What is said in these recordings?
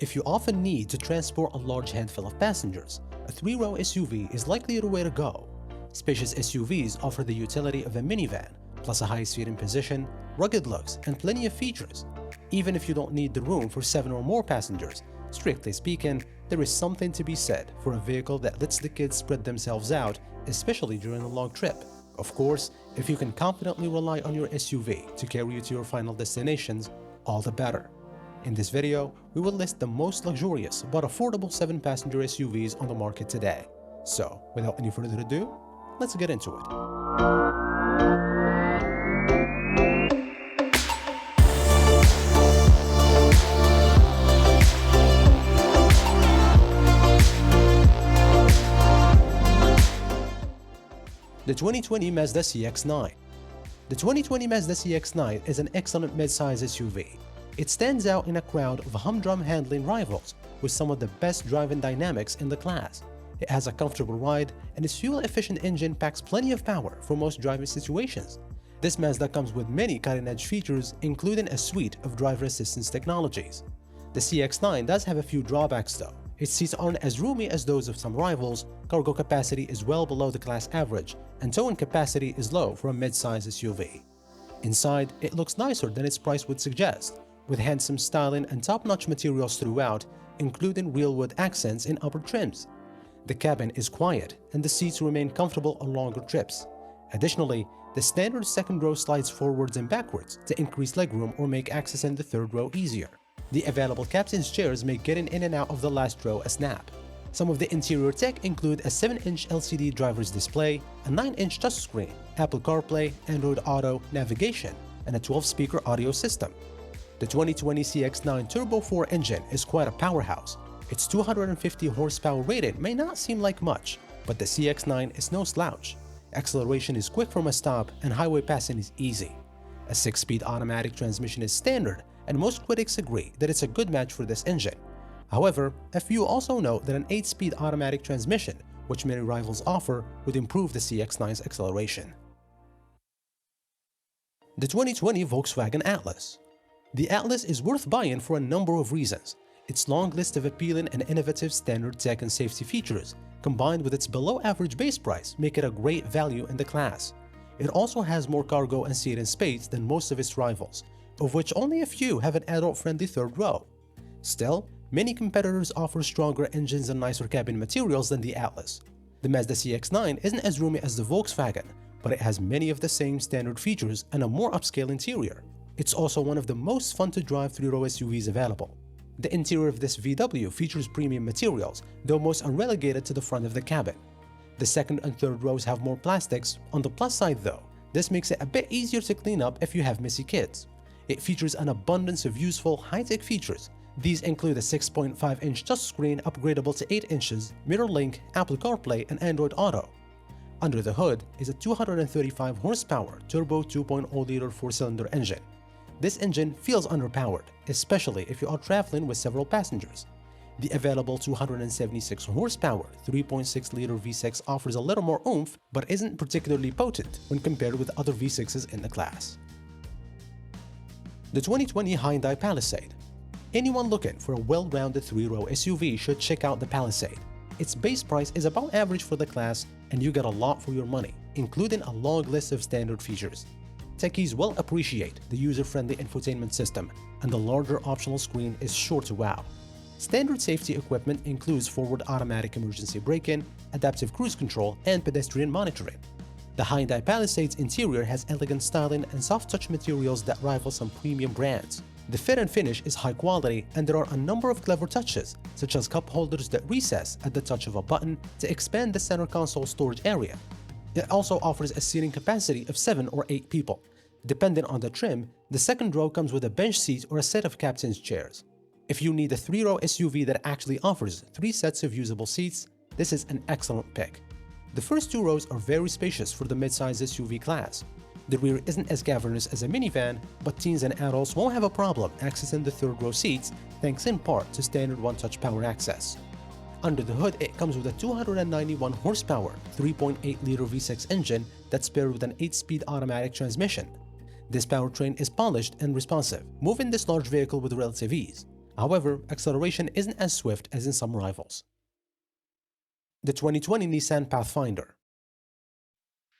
If you often need to transport a large handful of passengers, a three-row SUV is likely the way to go. Spacious SUVs offer the utility of a minivan, plus a high-seating position, rugged looks, and plenty of features. Even if you don't need the room for 7 or more passengers, strictly speaking, there is something to be said for a vehicle that lets the kids spread themselves out, especially during a long trip. Of course, if you can confidently rely on your SUV to carry you to your final destinations, all the better. In this video, we will list the most luxurious but affordable 7-passenger SUVs on the market today. So, without any further ado, let's get into it. The 2020 Mazda CX-9. The 2020 Mazda CX-9 is an excellent mid-size SUV. It stands out in a crowd of humdrum handling rivals with some of the best driving dynamics in the class. It has a comfortable ride, and its fuel-efficient engine packs plenty of power for most driving situations. This Mazda comes with many cutting-edge features, including a suite of driver assistance technologies. The CX-9 does have a few drawbacks though. Its seats aren't as roomy as those of some rivals, cargo capacity is well below the class average, and towing capacity is low for a mid-size SUV. Inside, it looks nicer than its price would suggest, with handsome styling and top-notch materials throughout, including real wood accents in upper trims. The cabin is quiet, and the seats remain comfortable on longer trips. Additionally, the standard second row slides forwards and backwards to increase legroom or make accessing the third row easier. The available captain's chairs make getting in and out of the last row a snap. Some of the interior tech include a 7-inch LCD driver's display, a 9-inch touchscreen, Apple CarPlay, Android Auto, navigation, and a 12-speaker audio system. The 2020 CX-9 Turbo 4 engine is quite a powerhouse. Its 250 horsepower rating may not seem like much, but the CX-9 is no slouch. Acceleration is quick from a stop, and highway passing is easy. A 6-speed automatic transmission is standard, and most critics agree that it's a good match for this engine. However, a few also note that an 8-speed automatic transmission, which many rivals offer, would improve the CX-9's acceleration. The 2020 Volkswagen ATLAS. The Atlas is worth buying for a number of reasons. Its long list of appealing and innovative standard tech and safety features, combined with its below-average base price, make it a great value in the class. It also has more cargo and seating space than most of its rivals, of which only a few have an adult-friendly third row. Still, many competitors offer stronger engines and nicer cabin materials than the Atlas. The Mazda CX-9 isn't as roomy as the Volkswagen, but it has many of the same standard features and a more upscale interior. It's also one of the most fun-to-drive three-row SUVs available. The interior of this VW features premium materials, though most are relegated to the front of the cabin. The second and third rows have more plastics. On the plus side though, this makes it a bit easier to clean up if you have messy kids. It features an abundance of useful, high-tech features. These include a 6.5-inch touchscreen upgradable to 8 inches, mirror-link, Apple CarPlay, and Android Auto. Under the hood is a 235 horsepower turbo 2.0-liter 4-cylinder engine. This engine feels underpowered, especially if you are traveling with several passengers. The available 276 horsepower 3.6-liter V6 offers a little more oomph, but isn't particularly potent when compared with other V6s in the class. The 2020 Hyundai Palisade. Anyone looking for a well-rounded three-row SUV should check out the Palisade. Its base price is about average for the class, and you get a lot for your money, including a long list of standard features. Techies will appreciate the user-friendly infotainment system, and the larger optional screen is sure to wow. Standard safety equipment includes forward automatic emergency braking, adaptive cruise control, and pedestrian monitoring. The Hyundai Palisade's interior has elegant styling and soft-touch materials that rival some premium brands. The fit and finish is high quality, and there are a number of clever touches, such as cup holders that recess at the touch of a button to expand the center console storage area. It also offers a seating capacity of 7 or 8 people. Depending on the trim, the second row comes with a bench seat or a set of captain's chairs. If you need a three-row SUV that actually offers 3 sets of usable seats, this is an excellent pick. The first 2 rows are very spacious for the mid-size SUV class. The rear isn't as cavernous as a minivan, but teens and adults won't have a problem accessing the third row seats thanks in part to standard one-touch power access. Under the hood, it comes with a 291 horsepower 3.8-liter V6 engine that's paired with an 8-speed automatic transmission. This powertrain is polished and responsive, moving this large vehicle with relative ease. However, acceleration isn't as swift as in some rivals. The 2020 Nissan Pathfinder.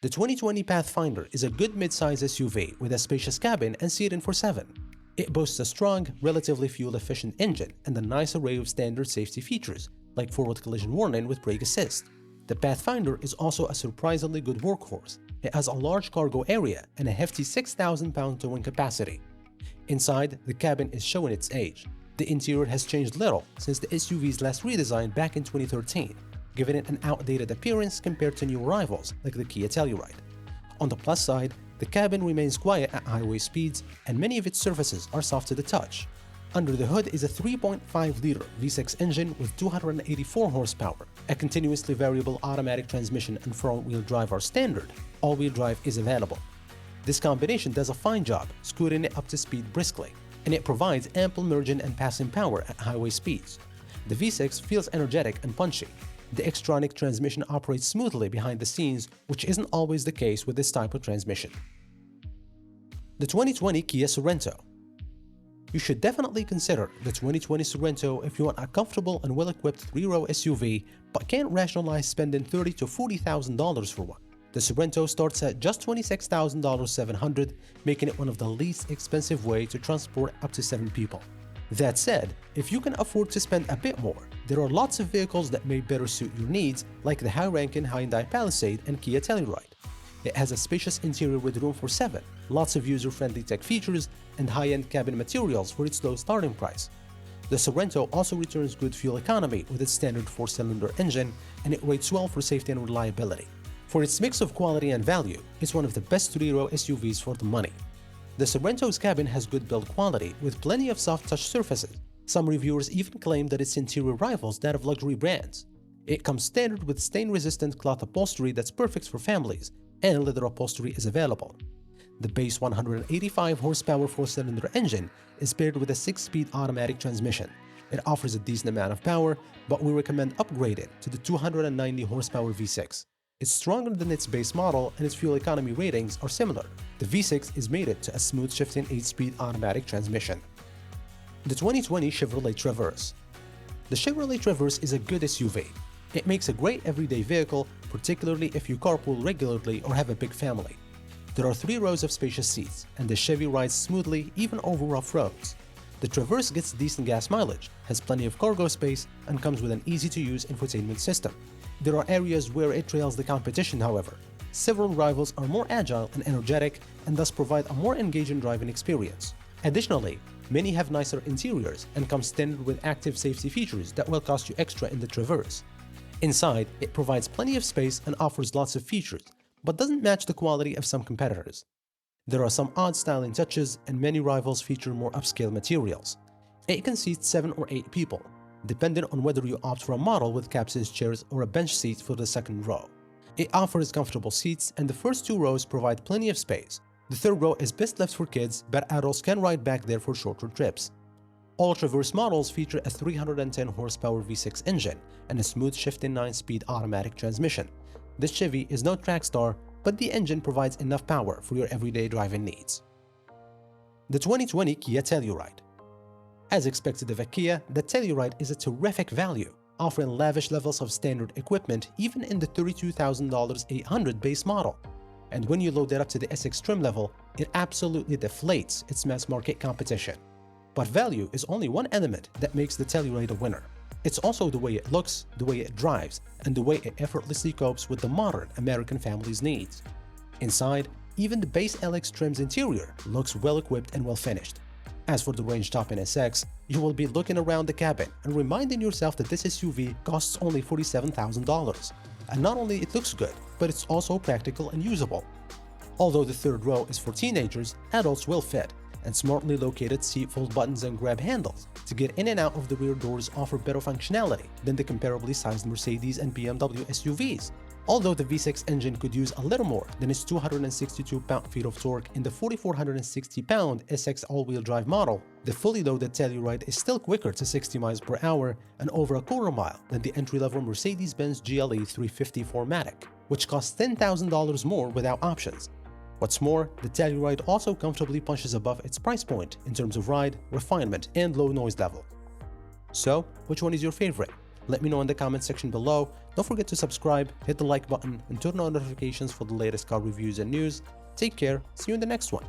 The 2020 Pathfinder is a good mid-size SUV with a spacious cabin and seating for 7. It boasts a strong, relatively fuel-efficient engine and a nice array of standard safety features, like forward collision warning with brake assist. The Pathfinder is also a surprisingly good workhorse. It has a large cargo area and a hefty 6,000-pound towing capacity. Inside, the cabin is showing its age. The interior has changed little since the SUV's last redesign back in 2013, giving it an outdated appearance compared to new rivals like the Kia Telluride. On the plus side, the cabin remains quiet at highway speeds and many of its surfaces are soft to the touch. Under the hood is a 3.5-liter V6 engine with 284 horsepower. A continuously variable automatic transmission and front-wheel drive are standard. All-wheel drive is available. This combination does a fine job scooting it up to speed briskly, and it provides ample merging and passing power at highway speeds. The V6 feels energetic and punchy. The Xtronic transmission operates smoothly behind the scenes, which isn't always the case with this type of transmission. The 2020 Kia Sorento. You should definitely consider the 2020 Sorento if you want a comfortable and well-equipped 3-row SUV but can't rationalize spending $30,000 to $40,000 for one. The Sorento starts at just $26,700, making it one of the least expensive way to transport up to 7 people. That said, if you can afford to spend a bit more, there are lots of vehicles that may better suit your needs, like the high-ranking Hyundai Palisade and Kia Telluride. It has a spacious interior with room for 7, lots of user-friendly tech features, and high-end cabin materials for its low starting price. The Sorento also returns good fuel economy with its standard 4-cylinder engine, and it rates well for safety and reliability. For its mix of quality and value, it's one of the best 3-row SUVs for the money. The Sorento's cabin has good build quality with plenty of soft-touch surfaces. Some reviewers even claim that its interior rivals that of luxury brands. It comes standard with stain-resistant cloth upholstery that's perfect for families, and leather upholstery is available. The base 185 horsepower 4-cylinder engine is paired with a 6-speed automatic transmission. It offers a decent amount of power, but we recommend upgrading to the 290 horsepower V6. It's stronger than its base model and its fuel economy ratings are similar. The V6 is mated to a smooth shifting 8-speed automatic transmission. The 2020 Chevrolet Traverse. The Chevrolet Traverse is a good SUV. It makes a great everyday vehicle, particularly if you carpool regularly or have a big family. There are 3 rows of spacious seats, and the Chevy rides smoothly even over rough roads. The Traverse gets decent gas mileage, has plenty of cargo space, and comes with an easy-to-use infotainment system. There are areas where it trails the competition, however. Several rivals are more agile and energetic and thus provide a more engaging driving experience. Additionally, many have nicer interiors and come standard with active safety features that will cost you extra in the Traverse. Inside, it provides plenty of space and offers lots of features, but doesn't match the quality of some competitors. There are some odd styling touches, and many rivals feature more upscale materials. It can seat 7 or 8 people, depending on whether you opt for a model with captain's chairs or a bench seat for the second row. It offers comfortable seats, and the first 2 rows provide plenty of space. The third row is best left for kids, but adults can ride back there for shorter trips. All Traverse models feature a 310 horsepower V6 engine and a smooth shifting 9-speed automatic transmission. This Chevy is no track star, but the engine provides enough power for your everyday driving needs. The 2020 Kia Telluride. As expected of a Kia, the Telluride is a terrific value, offering lavish levels of standard equipment even in the $32,000 800 base model. And when you load it up to the SX trim level, it absolutely deflates its mass-market competition. But value is only one element that makes the Telluride a winner. It's also the way it looks, the way it drives, and the way it effortlessly copes with the modern American family's needs. Inside, even the base LX trim's interior looks well-equipped and well-finished. As for the range-topping SX, you will be looking around the cabin and reminding yourself that this SUV costs only $47,000. And not only it looks good, but it's also practical and usable. Although the third row is for teenagers, adults will fit, and smartly located seat fold buttons and grab handles to get in and out of the rear doors offer better functionality than the comparably sized Mercedes and BMW SUVs. Although the V6 engine could use a little more than its 262 pound-feet of torque in the 4,460-pound SX all-wheel drive model, the fully loaded Telluride is still quicker to 60 miles per hour and over a quarter mile than the entry-level Mercedes-Benz GLE 350 4MATIC, which costs $10,000 more without options. What's more, the Telluride also comfortably punches above its price point in terms of ride, refinement, and low noise level. So, which one is your favorite? Let me know in the comment section below. Don't forget to subscribe, hit the like button, and turn on notifications for the latest car reviews and news. Take care, see you in the next one.